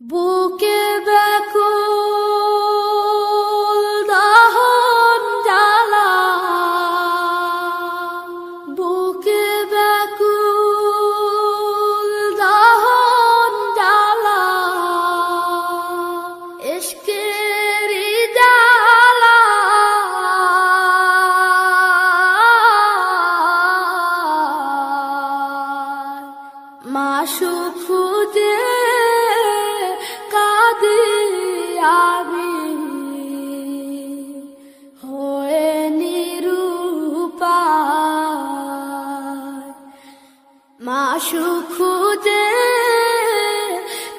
বুকে ব্যাকুল দাহন জ্বালা, বুকে ব্যাকুল দাহন জ্বালা, ইশকেরি জ্বালা, মাশুক খুঁজে হয়ে নিরুপায়, মাশুক খুঁজে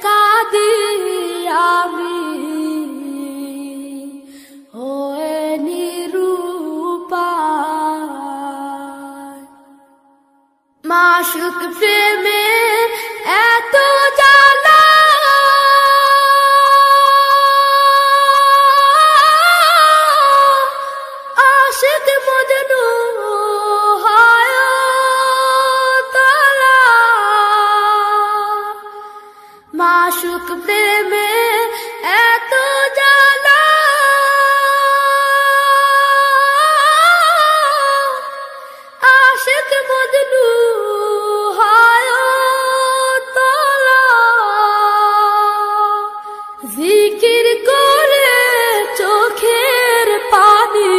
কাঁদি আমি হয়ে নিরুপায়। মাশুক প্রেমে এত জ্বালা, আশিক মজনু হয় তলা, মাশুক প্রেমে এত জ্বালা, আশিক মজনু হয় তলা। জিকির করে চোখের পানি,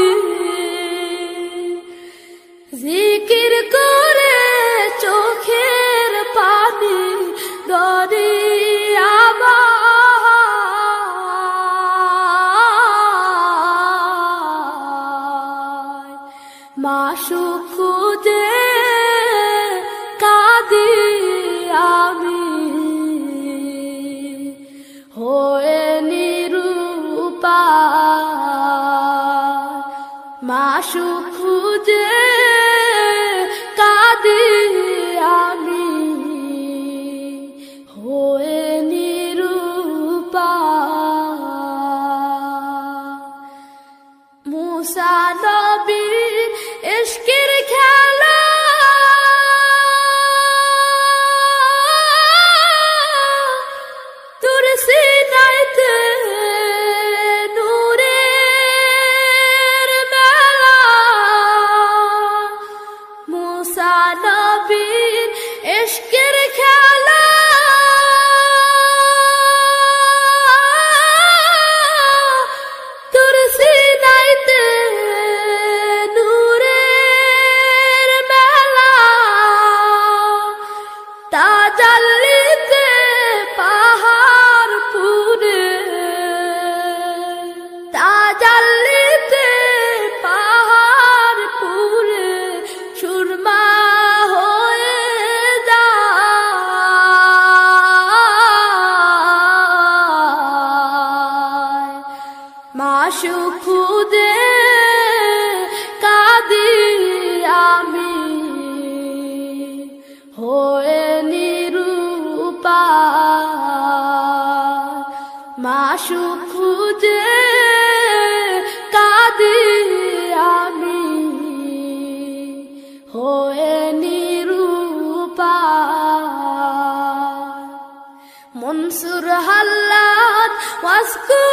জিকির করে চোখের পানি দরিয়া বাহায়, মাশুক খুঁজে কাঁদি আমি হয়ে নিরুপায়, মাশুক খুঁজে কাঁদি আমি হয়ে নিরুপায়। মুসা নবীর ইশকের খেলা, তুর সিনাইতে নূরের মেলা, মুসা নবীর ইশকের খেলা, তুর সিনাইতে নূরের মেলা, তাজাল্লিতে পাহাড় পুরে, তাজাল্লিতে পাহাড় পুরে সুরমা হয়ে যায়, মাশুক খুঁজে কাঁদি আমি হয়ে নিরুপায়, মাশুক খুঁজে কাঁদি আমি হয়ে নিরুপায়। মনসুর হাল্লাদ ওয়াসকু